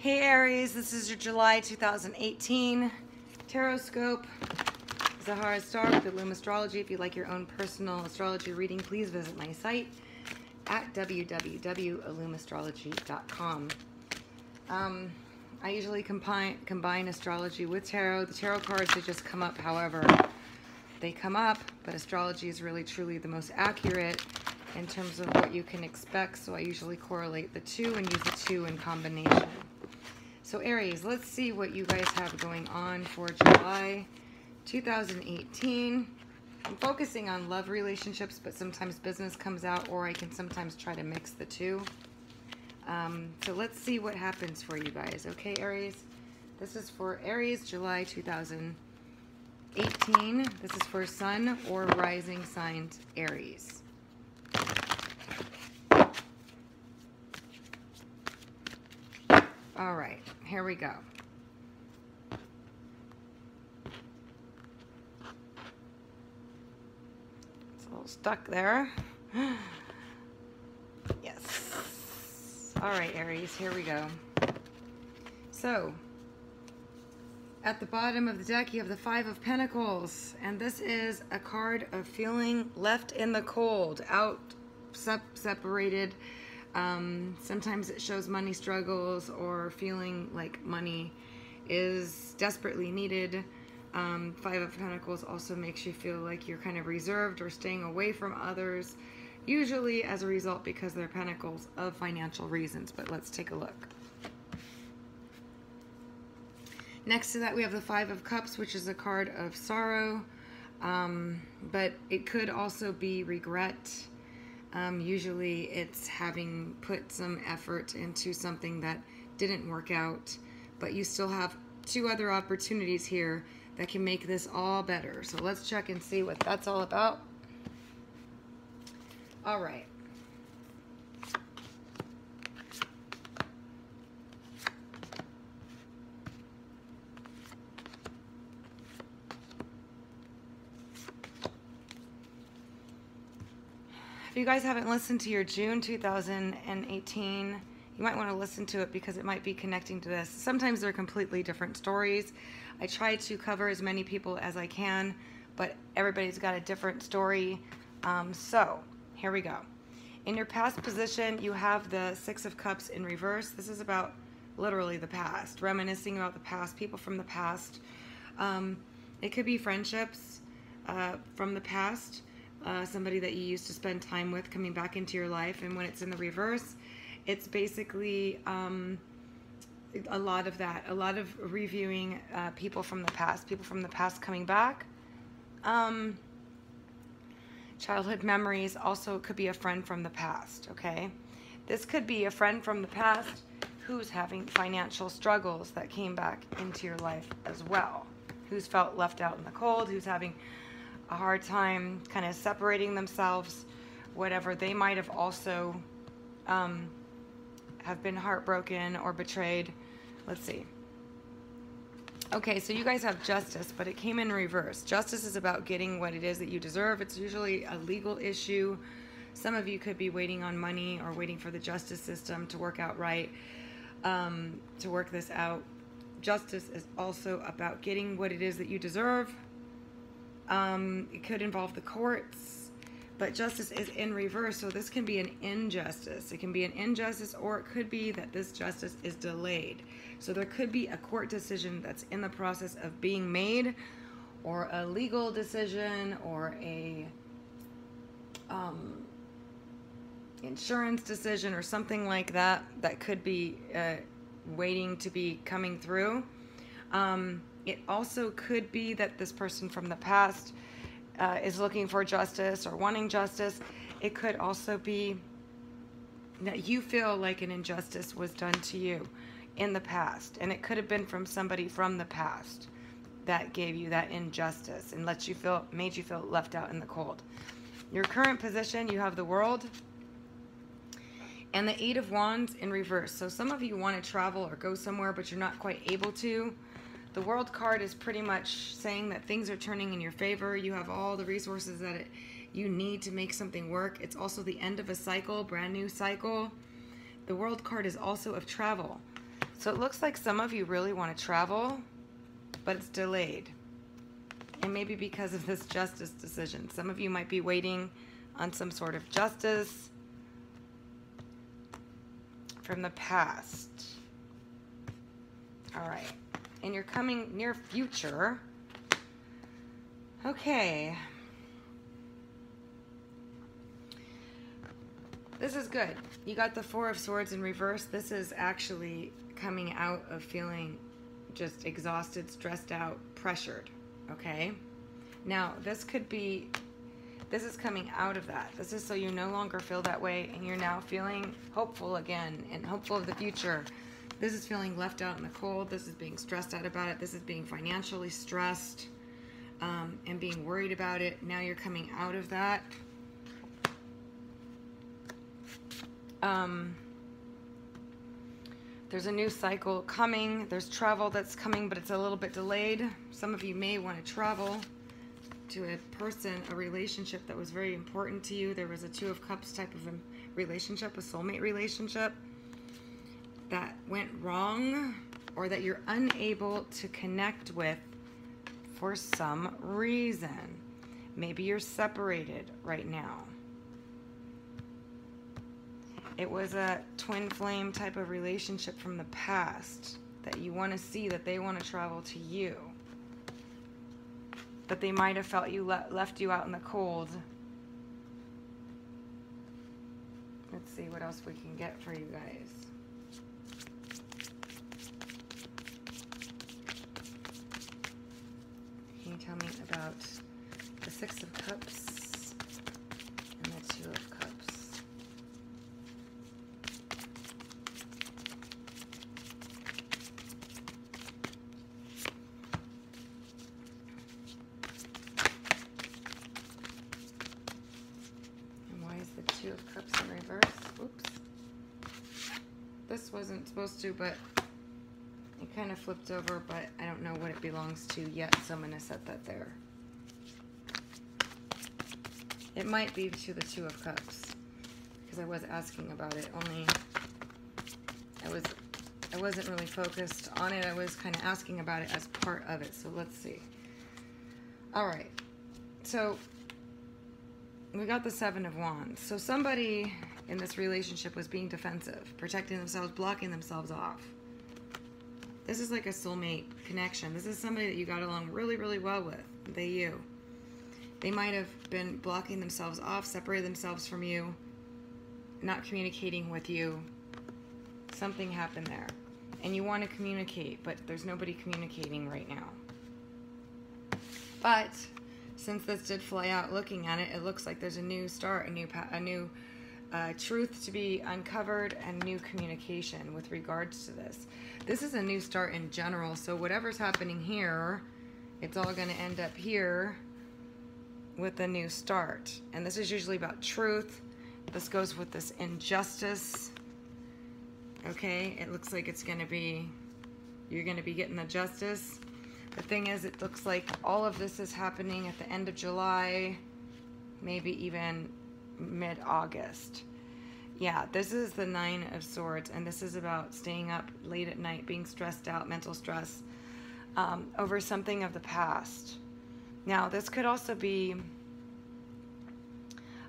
Hey Aries, this is your July 2018 Tarot Scope. Zahara Star with Illum Astrology. If you'd like your own personal astrology reading, please visit my site at www.illumastrology.com. I usually combine astrology with tarot. The tarot cards, they just come up however they come up, but astrology is really truly the most accurate in terms of what you can expect, so I usually correlate the two and use the two in combination. So Aries, let's see what you guys have going on for July 2018. I'm focusing on love relationships, but sometimes business comes out, or I can sometimes try to mix the two. So let's see what happens for you guys. Okay, Aries? This is for Aries, July 2018. This is for Sun or Rising signs, Aries. All right, here we go. It's a little stuck there. Yes. All right, Aries, here we go. So, at the bottom of the deck, you have the Five of Pentacles, and this is a card of feeling left in the cold, out, separated. Sometimes it shows money struggles or feeling like money is desperately needed. Five of Pentacles also makes you feel like you're kind of reserved or staying away from others, usually as a result because they're pentacles of financial reasons. But let's take a look. Next to that, we have the Five of Cups, which is a card of sorrow, but it could also be regret. Usually it's having put some effort into something that didn't work out, but you still have two other opportunities here that can make this all better. So let's check and see what that's all about. All right. If you guys haven't listened to your June 2018, you might want to listen to it because it might be connecting to this. Sometimes they're completely different stories. I try to cover as many people as I can, but everybody's got a different story. So here we go. In your past position, you have the Six of Cups in reverse. This is about literally the past, reminiscing about the past, people from the past. It could be friendships from the past. Somebody that you used to spend time with coming back into your life, and when it's in the reverse, it's basically a lot of that, a lot of reviewing people from the past coming back. Childhood memories also could be a friend from the past, okay? This could be a friend from the past who's having financial struggles that came back into your life as well, who's felt left out in the cold, who's having a hard time kind of separating themselves, whatever. They might have also have been heartbroken or betrayed. Let's see. Okay, so you guys have Justice, but it came in reverse. Justice is about getting what it is that you deserve. It's usually a legal issue. Some of you could be waiting on money or waiting for the justice system to work out right, to work this out. Justice is also about getting what it is that you deserve. It could involve the courts, but justice is in reverse, so this can be an injustice. It can be an injustice, or it could be that this justice is delayed. So there could be a court decision that's in the process of being made, or a legal decision, or a insurance decision, or something like that, that could be waiting to be coming through. It also could be that this person from the past is looking for justice or wanting justice. It could also be that you feel like an injustice was done to you in the past. And it could have been from somebody from the past that gave you that injustice and made you feel left out in the cold. Your current position, you have the World and the Eight of Wands in reverse. So some of you want to travel or go somewhere, but you're not quite able to. The World card is pretty much saying that things are turning in your favor. You have all the resources that you need to make something work. It's also the end of a cycle, brand new cycle. The World card is also of travel. So it looks like some of you really want to travel, but it's delayed. And maybe because of this justice decision. Some of you might be waiting on some sort of justice from the past. All right. In your coming near future. Okay. This is good. You got the Four of Swords in reverse. This is actually coming out of feeling just exhausted, stressed out, pressured. Okay? Now, this is coming out of that. This is so you no longer feel that way and you're now feeling hopeful again and hopeful of the future. This is feeling left out in the cold. This is being stressed out about it. This is being financially stressed and being worried about it. Now you're coming out of that. There's a new cycle coming. There's travel that's coming, but it's a little bit delayed. Some of you may want to travel to a person, a relationship that was very important to you. There was a Two of Cups type of a relationship, a soulmate relationship that went wrong or that you're unable to connect with for some reason. Maybe you're separated right now. It was a twin flame type of relationship from the past that you want to see, that they want to travel to you. That they might have felt you left you out in the cold. Let's see what else we can get for you guys. Can you tell me about the Six of Cups and the Two of Cups? Two of Cups in reverse. Oops. This wasn't supposed to, but it kind of flipped over, but I don't know what it belongs to yet, so I'm going to set that there. It might be to the Two of Cups, because I was asking about it, only I wasn't really focused on it. I was kind of asking about it as part of it, so let's see. All right. So we got the Seven of Wands. So somebody in this relationship was being defensive, protecting themselves, blocking themselves off. This is like a soulmate connection. This is somebody that you got along really, really well with. You. They might have been blocking themselves off, separated themselves from you, not communicating with you. Something happened there. And you want to communicate, but there's nobody communicating right now. But since this did fly out, looking at it, it looks like there's a new start, a new truth to be uncovered, and new communication with regards to this. This is a new start in general, so whatever's happening here, it's all going to end up here with a new start. And this is usually about truth. This goes with this injustice. Okay, it looks like it's going to be, you're going to be getting the justice. The thing is, it looks like all of this is happening at the end of July, maybe even mid-August. Yeah, this is the Nine of Swords, and this is about staying up late at night, being stressed out, mental stress, over something of the past. Now, this could also be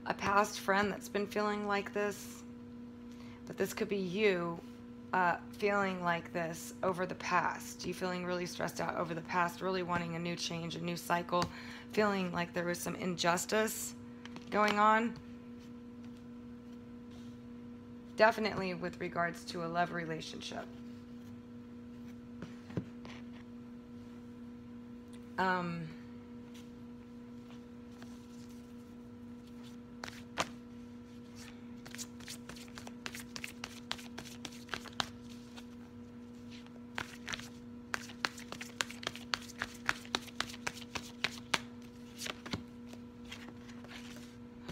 a past friend that's been feeling like this, but this could be you feeling like this over the past. You feeling really stressed out over the past, really wanting a new change, a new cycle, feeling like there was some injustice going on. Definitely with regards to a love relationship.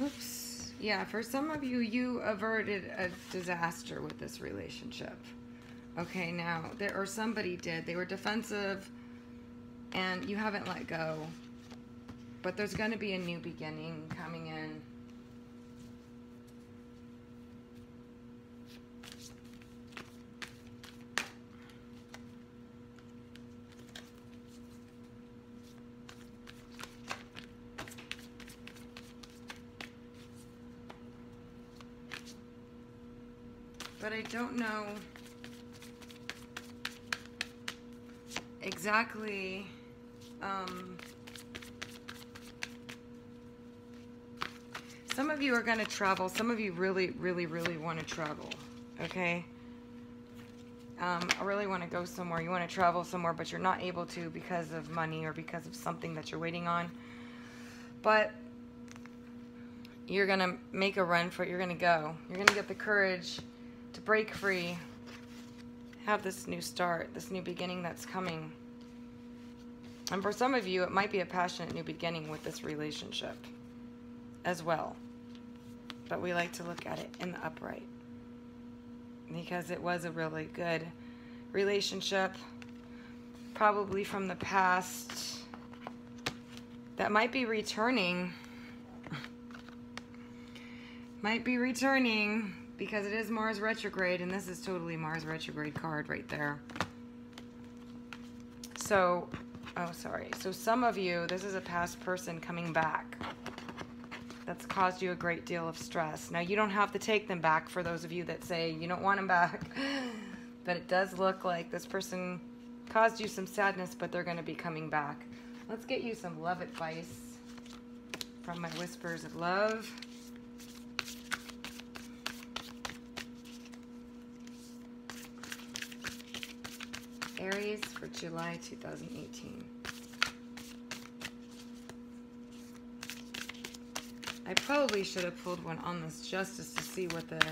Oops. Yeah, for some of you, you averted a disaster with this relationship. Okay, now, or somebody did. They were defensive, and you haven't let go. But there's going to be a new beginning coming in. but I don't know exactly some of you are going to travel. Some of you really, really, really want to travel, okay? I really want to go somewhere. You want to travel somewhere, but you're not able to because of money or because of something that you're waiting on. But you're going to make a run for it. You're going to go. You're going to get the courage to break free, have this new start, this new beginning that's coming. And for some of you, it might be a passionate new beginning with this relationship as well. But we like to look at it in the upright, because it was a really good relationship, probably from the past, that might be returning. Might be returning because it is Mars retrograde, and this is totally Mars retrograde card right there. So, oh, sorry. So some of you, this is a past person coming back that's caused you a great deal of stress. Now, you don't have to take them back, for those of you that say you don't want them back. But it does look like this person caused you some sadness, but they're going to be coming back. Let's get you some love advice from my Whispers of Love. Aries for July 2018. I probably should have pulled one on this Justice to see what the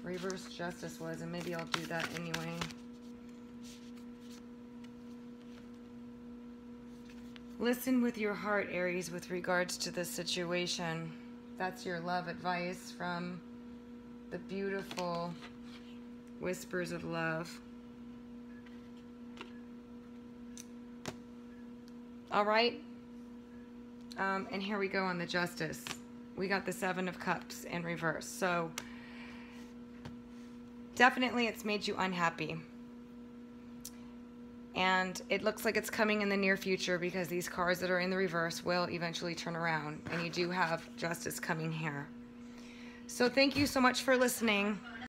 reverse Justice was, and maybe I'll do that anyway. Listen with your heart, Aries, with regards to this situation. That's your love advice from the beautiful Whispers of Love. All right. And here we go on the Justice. We got the Seven of Cups in reverse. So definitely it's made you unhappy. And it looks like it's coming in the near future, because these cards that are in the reverse will eventually turn around. And you do have Justice coming here. So thank you so much for listening.